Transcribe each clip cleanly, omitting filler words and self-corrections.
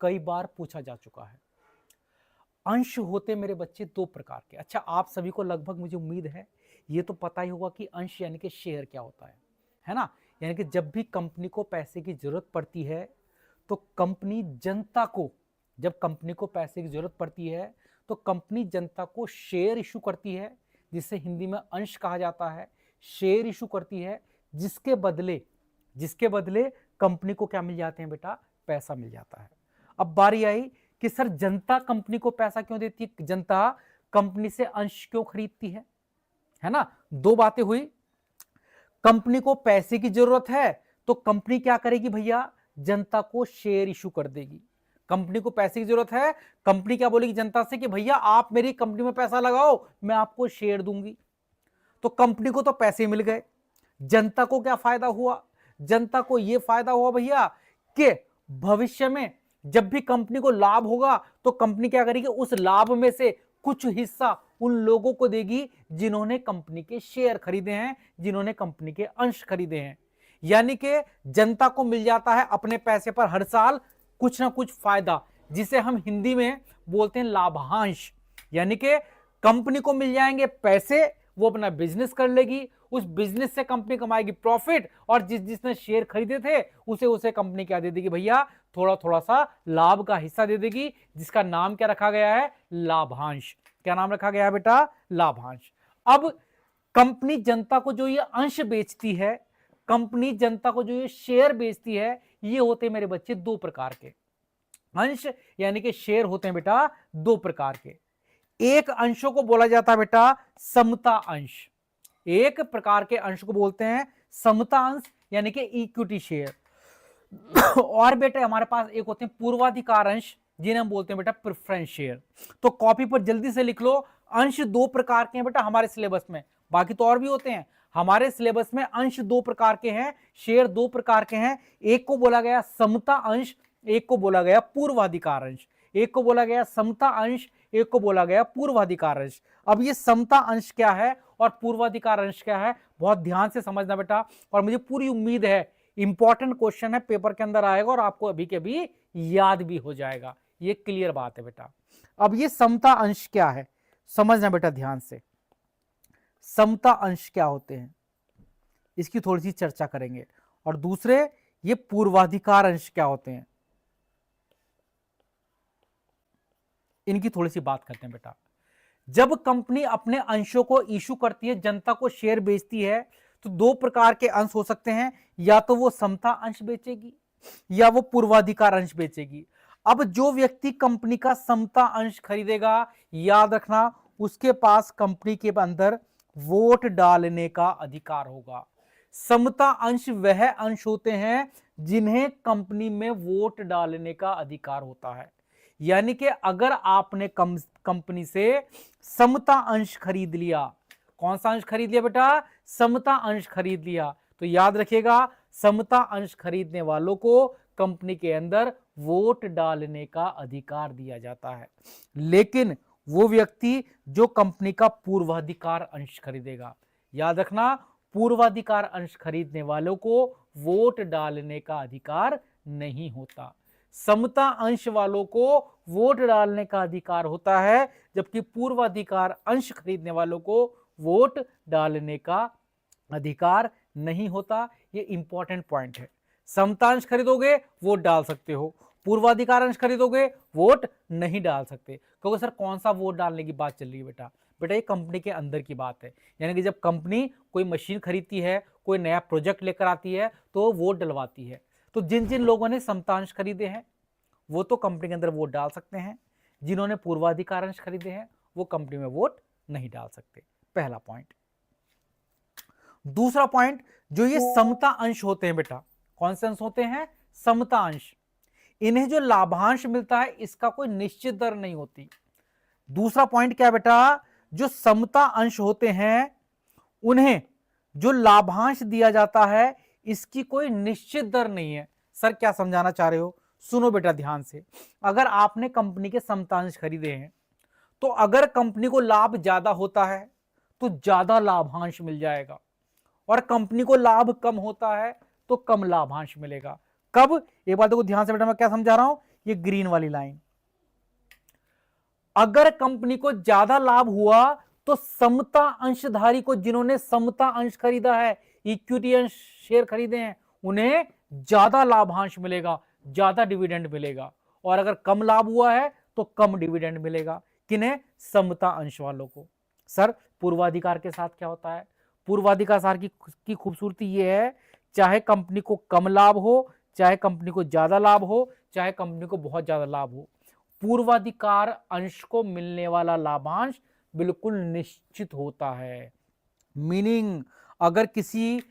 कई बार पूछा जा चुका है। अंश होते मेरे बच्चे दो प्रकार के। अच्छा, आप सभी को लगभग मुझे उम्मीद है ये तो पता ही होगा कि अंश यानी कि शेयर क्या होता है ना। यानी कि जब भी कंपनी को पैसे की जरूरत पड़ती है तो कंपनी जनता को, जब कंपनी को पैसे की जरूरत पड़ती है तो कंपनी जनता को शेयर इशू करती है, जिसे हिंदी में अंश कहा जाता है। शेयर इशू करती है जिसके बदले कंपनी को क्या मिल जाते हैं बेटा, पैसा मिल जाता है। अब बारी आई कि सर जनता कंपनी को पैसा क्यों देती है, जनता कंपनी से अंश क्यों खरीदती है ना। दो बातें हुई, कंपनी को पैसे की जरूरत है तो कंपनी क्या करेगी भैया, जनता को शेयर इशू कर देगी। कंपनी को पैसे की जरूरत है, कंपनी क्या बोलेगी जनता से कि भैया आप मेरी कंपनी में पैसा लगाओ, मैं आपको शेयर दूंगी। तो कंपनी को तो पैसे मिल गए, जनता को क्या फायदा हुआ, जनता को यह फायदा हुआ भैया कि भविष्य में जब भी कंपनी को लाभ होगा तो कंपनी क्या करेगी, उस लाभ में से कुछ हिस्सा उन लोगों को देगी जिन्होंने कंपनी के शेयर खरीदे हैं, जिन्होंने कंपनी के अंश खरीदे हैं। यानी कि जनता को मिल जाता है अपने पैसे पर हर साल कुछ ना कुछ फायदा, जिसे हम हिंदी में बोलते हैं लाभांश। यानी कि कंपनी को मिल जाएंगे पैसे, वो अपना बिजनेस कर लेगी, उस बिजनेस से कंपनी कमाएगी प्रॉफिट, और जिसने शेयर खरीदे थे उसे कंपनी क्या दे देगी भैया, थोड़ा थोड़ा सा लाभ का हिस्सा दे देगी, जिसका नाम क्या रखा गया है, लाभांश। क्या नाम रखा गया है बेटा, लाभांश। अब कंपनी जनता को जो ये अंश बेचती है, कंपनी जनता को जो ये शेयर बेचती है, ये होते मेरे बच्चे दो प्रकार के। अंश यानी कि शेयर होते हैं बेटा दो प्रकार के। एक अंशों को बोला जाता है बेटा समता अंश, एक प्रकार के अंश को बोलते हैं समता अंश यानी कि इक्विटी शेयर। और बेटा हमारे पास एक होते हैं पूर्वाधिकार अंश, जिन्हें हम बोलते हैं बेटा प्रेफरेंस शेयर। तो कॉपी पर जल्दी से लिख लो, अंश दो प्रकार के हैं बेटा हमारे सिलेबस में, बाकी तो और भी होते हैं। हमारे सिलेबस में अंश दो प्रकार के हैं, शेयर दो प्रकार के हैं। एक को बोला गया समता अंश, एक को बोला गया पूर्वाधिकार अंश। एक को बोला गया समता अंश, एक को बोला गया पूर्वाधिकार अंश। अब ये समता अंश क्या है और पूर्वाधिकार अंश क्या है, बहुत ध्यान से समझना बेटा, और मुझे पूरी उम्मीद है इंपॉर्टेंट क्वेश्चन है, पेपर के अंदर आएगा और आपको अभी के अभी याद भी हो जाएगा, ये क्लियर बात है बेटा। अब ये समता अंश क्या है, समझना बेटा ध्यान से। समता अंश क्या होते हैं इसकी थोड़ी सी चर्चा करेंगे, और दूसरे ये पूर्वाधिकार अंश क्या होते हैं इनकी थोड़ी सी बात करते हैं बेटा। जब कंपनी अपने अंशों को इशू करती है, जनता को शेयर बेचती है, तो दो प्रकार के अंश हो सकते हैं, या तो वो समता अंश बेचेगी या वो पूर्वाधिकार अंश बेचेगी। अब जो व्यक्ति कंपनी का समता अंश खरीदेगा, याद रखना उसके पास कंपनी के अंदर वोट डालने का अधिकार होगा। समता अंश वह अंश होते हैं जिन्हें कंपनी में वोट डालने का अधिकार होता है। यानी कि अगर आपने कंपनी से समता अंश खरीद लिया, कौन सा अंश खरीद लिया बेटा, समता अंश खरीद लिया, तो याद रखिएगा समता अंश खरीदने वालों को कंपनी के अंदर वोट डालने का अधिकार दिया जाता है। लेकिन वो व्यक्ति जो कंपनी का पूर्वाधिकार अंश खरीदेगा, याद रखना पूर्वाधिकार अंश खरीदने वालों को वोट डालने का अधिकार नहीं होता। समता अंश वालों को वोट डालने का अधिकार होता है, जबकि पूर्वाधिकार अंश खरीदने वालों को वोट डालने का अधिकार नहीं होता। ये इंपॉर्टेंट पॉइंट है। समता अंश खरीदोगे वोट डाल सकते हो, पूर्वाधिकार अंश खरीदोगे वोट नहीं डाल सकते। क्योंकि सर कौन सा वोट डालने की बात चल रही है बेटा, बेटा ये कंपनी के अंदर की बात है। यानी कि जब कंपनी कोई मशीन खरीदती है, कोई नया प्रोजेक्ट लेकर आती है, तो वोट डलवाती है। तो जिन जिन लोगों ने समता अंश खरीदे हैं वो तो कंपनी के अंदर वोट डाल सकते हैं, जिन्होंने पूर्वाधिकार अंश खरीदे हैं वो कंपनी में वोट नहीं डाल सकते। पहला पॉइंट। दूसरा पॉइंट, जो ये समता अंश होते हैं बेटा, कौन से अंश होते हैं, समता अंश, इन्हें जो लाभांश मिलता है इसका कोई निश्चित दर नहीं होती। दूसरा पॉइंट क्या है बेटा, जो समता अंश होते हैं उन्हें जो लाभांश दिया जाता है इसकी कोई निश्चित दर नहीं है। सर क्या समझाना चाह रहे हो, सुनो बेटा ध्यान से। अगर आपने कंपनी के समता अंश खरीदे हैं तो अगर कंपनी को लाभ ज्यादा होता है तो ज्यादा लाभांश मिल जाएगा, और कंपनी को लाभ कम होता है तो कम लाभांश मिलेगा। कब, एक बात देखो ध्यान से बेटा, मैं क्या समझा रहा हूं ये ग्रीन वाली लाइन। अगर कंपनी को ज्यादा लाभ हुआ तो समता अंशधारी को, जिन्होंने समता अंश खरीदा है, इक्विटी अंश शेयर खरीदे हैं, उन्हें ज्यादा लाभांश मिलेगा, ज्यादा डिविडेंड मिलेगा। और अगर कम लाभ हुआ है तो कम डिविडेंड मिलेगा। किन्हें? समता अंश वालों को। सर पूर्वाधिकार के साथ क्या होता है? पूर्वाधिकार की खूबसूरती यह है, चाहे कंपनी को कम लाभ हो, चाहे कंपनी को ज्यादा लाभ हो, चाहे कंपनी को बहुत ज्यादा लाभ हो, पूर्वाधिकार अंश को मिलने वाला लाभांश बिल्कुल निश्चित होता है। मीनिंग अगर किसी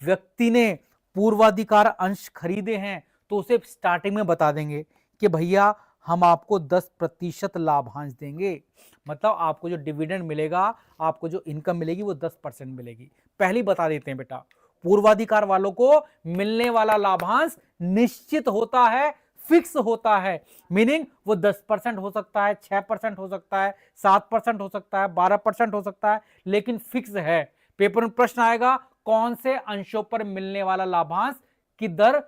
व्यक्ति ने पूर्वाधिकार अंश खरीदे हैं तो उसे स्टार्टिंग में बता देंगे कि भैया हम आपको 10% लाभांश देंगे, मतलब आपको जो डिविडेंड मिलेगा, आपको जो इनकम मिलेगी वो 10% मिलेगी। पहले बता देते हैं बेटा, पूर्वाधिकार वालों को मिलने वाला लाभांश निश्चित होता है, फिक्स होता है। मीनिंग वो 10% हो सकता है, 6% हो सकता है, 7% हो सकता है, 12% हो सकता है, लेकिन फिक्स है। पेपर में प्रश्न आएगा कौन से अंशों पर मिलने वाला लाभांश की दर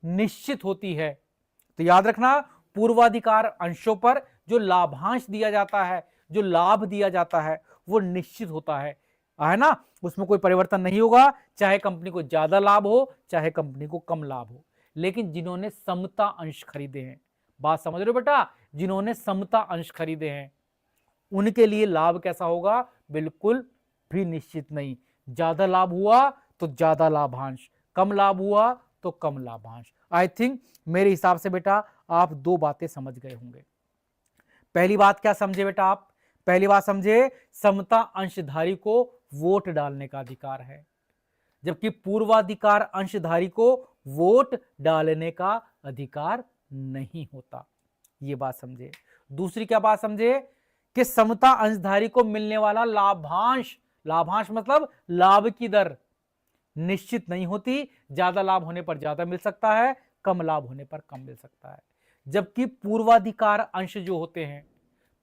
निश्चित होती है, तो याद रखना पूर्वाधिकार अंशों पर जो लाभांश दिया जाता है, जो लाभ दिया जाता है, वो निश्चित होता है ना, उसमें कोई परिवर्तन नहीं होगा, चाहे कंपनी को ज्यादा लाभ हो, चाहे कंपनी को कम लाभ हो। लेकिन जिन्होंने समता अंश खरीदे हैं, बात समझ रहे हो बेटा, जिन्होंने समता अंश खरीदे हैं उनके लिए लाभ कैसा होगा? बिल्कुल भी निश्चित नहीं। ज्यादा लाभ हुआ तो ज्यादा लाभांश, कम लाभ हुआ तो कम लाभांश। आई थिंक मेरे हिसाब से बेटा आप दो बातें समझ गए होंगे। पहली बात क्या समझे बेटा आप? पहली बात समझे, समता अंशधारी को वोट डालने का अधिकार है, जबकि पूर्वाधिकार अंशधारी को वोट डालने का अधिकार नहीं होता। यह बात समझे। दूसरी क्या बात समझे कि समता अंशधारी को मिलने वाला लाभांश, लाभांश मतलब लाभ की दर निश्चित नहीं होती, ज्यादा लाभ होने पर ज्यादा मिल सकता है, कम लाभ होने पर कम मिल सकता है। जबकि पूर्वाधिकार अंश जो होते हैं,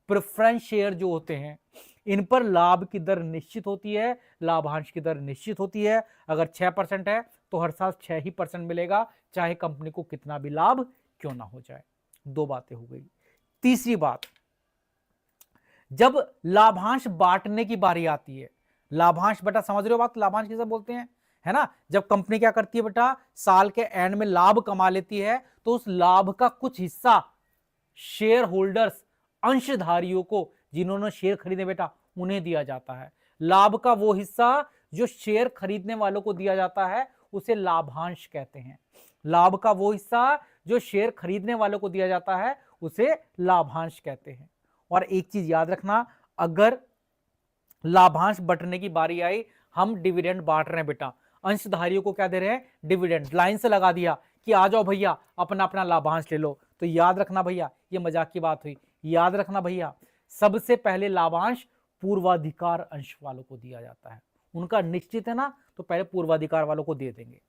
प्रेफरेंस शेयर जो होते हैं, इन पर लाभ की दर निश्चित होती है, लाभांश की दर निश्चित होती है। अगर 6% है तो हर साल 6% मिलेगा, चाहे कंपनी को कितना भी लाभ क्यों ना हो जाए। दो बातें हो गई। तीसरी बात, जब लाभांश बांटने की बारी आती है, लाभांश बेटा समझ रहे हो बात, लाभांश किसे बोलते हैं, है ना? जब कंपनी क्या करती है बेटा, साल के एंड में लाभ कमा लेती है तो उस लाभ का कुछ हिस्सा शेयर होल्डर्स, अंशधारियों को, जिन्होंने शेयर खरीदे बेटा, उन्हें दिया जाता है। लाभ का वो हिस्सा जो शेयर खरीदने वालों को दिया जाता है उसे लाभांश कहते हैं। लाभ का वो हिस्सा जो शेयर खरीदने वालों को दिया जाता है उसे लाभांश कहते हैं। और एक चीज याद रखना, अगर लाभांश बंटने की बारी आई, हम डिविडेंड बांट रहे हैं बेटा, अंशधारियों को क्या दे रहे हैं? डिविडेंड। लाइन से लगा दिया कि आ जाओ भैया अपना अपना लाभांश ले लो, तो याद रखना भैया, ये मजाक की बात हुई, याद रखना भैया, सबसे पहले लाभांश पूर्वाधिकार अंश वालों को दिया जाता है। उनका निश्चित है ना, तो पहले पूर्वाधिकार वालों को दे देंगे,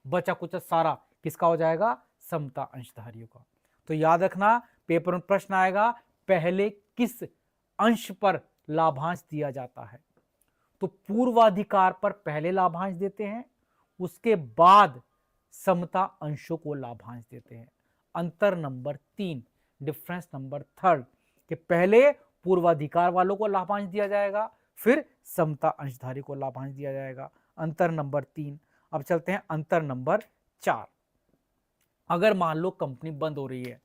बचा कुछ सारा किसका हो जाएगा? समता अंशधारियों का। तो याद रखना पेपर में प्रश्न आएगा पहले किस अंश पर लाभांश दिया जाता है, तो पूर्वाधिकार पर पहले लाभांश देते हैं, उसके बाद समता अंशों को लाभांश देते हैं। अंतर नंबर 3, डिफरेंस नंबर 3, कि पहले पूर्वाधिकार वालों को लाभांश दिया जाएगा, फिर समता अंशधारी को लाभांश दिया जाएगा। अंतर नंबर 3। अब चलते हैं अंतर नंबर 4। अगर मान लो कंपनी बंद हो रही है,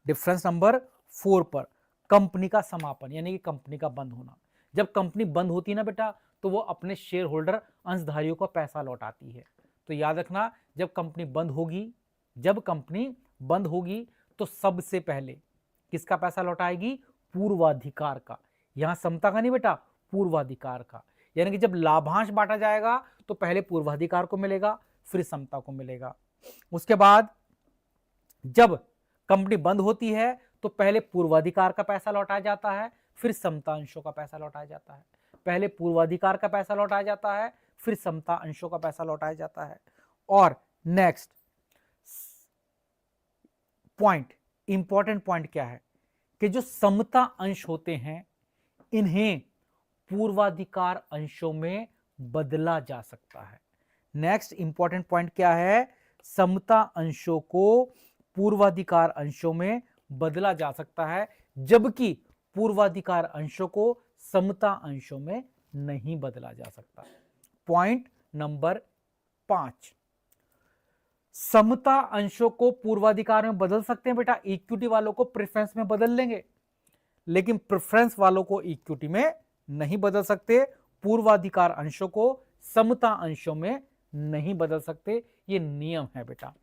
डिफरेंस नंबर 4 पर, कंपनी का समापन यानी कि कंपनी का बंद होना। जब कंपनी बंद होती है ना बेटा, तो वो अपने शेयर होल्डर अंशधारियों को पैसा लौटाती है। तो याद रखना, जब कंपनी बंद होगी, जब कंपनी बंद होगी तो सबसे पहले किसका पैसा लौटाएगी? पूर्वाधिकार का। यहां समता का नहीं बेटा, पूर्वाधिकार का। यानी कि जब लाभांश बांटा जाएगा तो पहले पूर्वाधिकार को मिलेगा, फिर समता को मिलेगा। उसके बाद जब कंपनी बंद होती है तो पहले पूर्वाधिकार का पैसा लौटाया जाता है, फिर समता अंशों का पैसा लौटाया जाता है। पहले पूर्वाधिकार का पैसा लौटाया जाता है, फिर समता अंशों का पैसा लौटाया जाता है। और नेक्स्ट पॉइंट, इंपॉर्टेंट पॉइंट क्या है कि जो समता अंश होते हैं इन्हें पूर्वाधिकार अंशों में बदला जा सकता है। नेक्स्ट इंपॉर्टेंट पॉइंट क्या है? समता अंशों को पूर्वाधिकार अंशों में बदला जा सकता है, जबकि पूर्वाधिकार अंशों को समता अंशों में नहीं बदला जा सकता। पॉइंट नंबर 5, समता अंशों को पूर्वाधिकार में बदल सकते हैं बेटा, इक्विटी वालों को प्रेफरेंस में बदल लेंगे, लेकिन प्रेफरेंस वालों को इक्विटी में नहीं बदल सकते। पूर्वाधिकार अंशों को समता अंशों में नहीं बदल सकते, ये नियम है बेटा।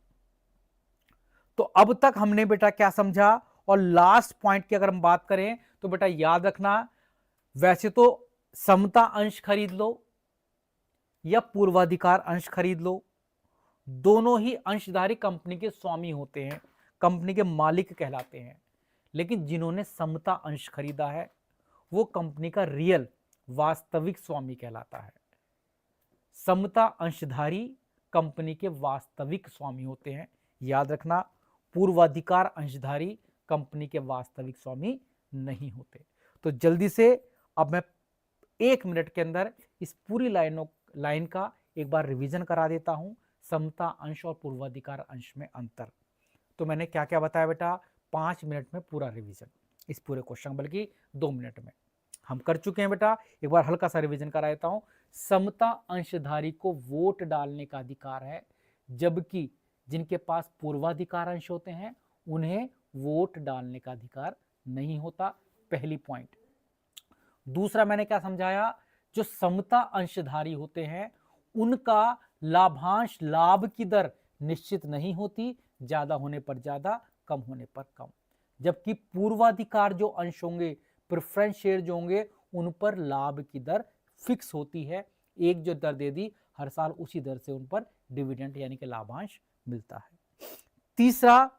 तो अब तक हमने बेटा क्या समझा, और लास्ट पॉइंट की अगर हम बात करें तो बेटा याद रखना, वैसे तो समता अंश खरीद लो या पूर्वाधिकार अंश खरीद लो, दोनों ही अंशधारी कंपनी के स्वामी होते हैं, कंपनी के मालिक कहलाते हैं, लेकिन जिन्होंने समता अंश खरीदा है वो कंपनी का रियल वास्तविक स्वामी कहलाता है। समता अंशधारी कंपनी के वास्तविक स्वामी होते हैं, याद रखना। पूर्वाधिकार अंशधारी कंपनी के वास्तविक स्वामी नहीं होते। तो जल्दी से अब मैं 1 मिनट के अंदर इस पूरी लाइन का एक बार रिवीजन करा देता हूं, समता अंश और पूर्वाधिकार अंश में अंतर। तो मैंने क्या क्या बताया बेटा, 5 मिनट में पूरा रिवीजन इस पूरे क्वेश्चन, बल्कि 2 मिनट में हम कर चुके हैं बेटा। एक बार हल्का सा रिवीजन करा देता हूं। समता अंशधारी को वोट डालने का अधिकार है, जबकि जिनके पास पूर्वाधिकार अंश होते हैं उन्हें वोट डालने का अधिकार नहीं होता, पहली पॉइंट। दूसरा मैंने क्या समझाया, जो समता अंशधारी होते हैं उनका लाभांश, लाभ की दर निश्चित नहीं होती, ज्यादा होने पर ज्यादा, कम होने पर कम, जबकि पूर्वाधिकार जो अंश होंगे, प्रेफरेंस शेयर जो होंगे, उन पर लाभ की दर फिक्स होती है। एक जो दर दे दी हर साल उसी दर से उन पर डिविडेंड यानी कि लाभांश मिलता है। तीसरा,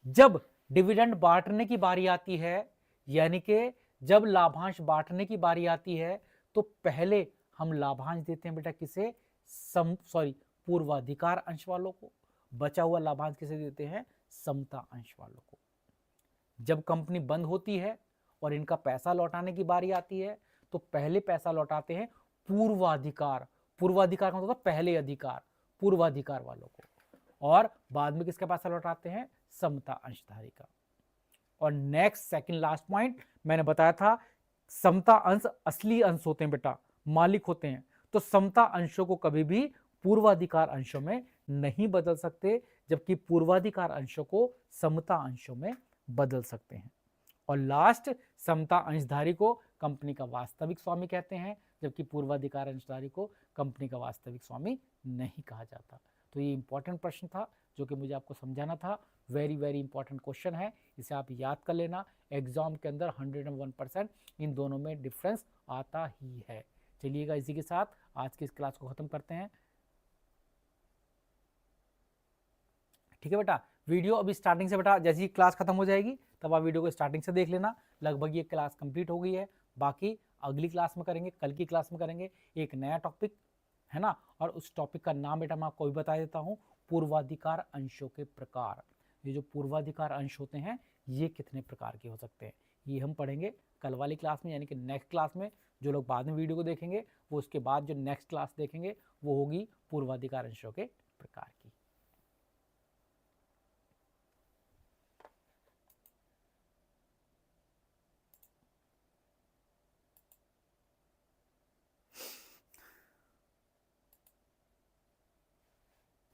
जब डिविडेंड बांटने की बारी आती है, यानी कि जब लाभांश बांटने की बारी आती है, तो पहले हम लाभांश देते हैं बेटा किसे, पूर्वाधिकार अंश वालों को, बचा हुआ लाभांश किसे देते हैं, समता अंश वालों को। जब कंपनी बंद होती है और इनका पैसा लौटाने की बारी आती है, तो पहले पैसा लौटाते हैं पूर्वाधिकार का मतलब पहले अधिकार, पूर्वाधिकार वालों को, और बाद में किसका पैसा लौटाते हैं, समता अंशधारी का। और नेक्स्ट सेकंड लास्ट पॉइंट मैंने बताया था, समता अंश असली अंश होते हैं बेटा, मालिक होते हैं, तो समता अंशों को कभी भी पूर्वाधिकार अंशों में नहीं बदल सकते, जबकि पूर्वाधिकार अंशों को समता अंशों में बदल सकते हैं। और लास्ट, समता अंशधारी को कंपनी का वास्तविक स्वामी कहते हैं, जबकि पूर्वाधिकार अंशधारी को कंपनी का वास्तविक स्वामी नहीं कहा जाता। तो ये इंपॉर्टेंट प्रश्न था जो कि मुझे आपको समझाना था। वेरी वेरी इंपॉर्टेंट क्वेश्चन है, इसे आप याद कर लेना। एग्जाम के अंदर 101% इन दोनों में डिफरेंस आता ही है। चलिएगा, इसी के साथ आज की इस क्लास को खत्म करते हैं। ठीक है बेटा, वीडियो अभी स्टार्टिंग से बेटा, जैसे ही क्लास खत्म हो जाएगी तब आप वीडियो को स्टार्टिंग से देख लेना। लगभग ये क्लास कंप्लीट हो गई है, बाकी अगली क्लास में करेंगे, कल की क्लास में करेंगे एक नया टॉपिक, है ना। और उस टॉपिक का नाम बेटा मैं आपको भी बता देता हूँ, पूर्वाधिकार अंशों के प्रकार। ये जो पूर्वाधिकार अंश होते हैं ये कितने प्रकार के हो सकते हैं, ये हम पढ़ेंगे कल वाली क्लास में, यानी कि नेक्स्ट क्लास में। जो लोग बाद में वीडियो को देखेंगे वो उसके बाद जो नेक्स्ट क्लास देखेंगे वो होगी पूर्वाधिकार अंशों के प्रकार की।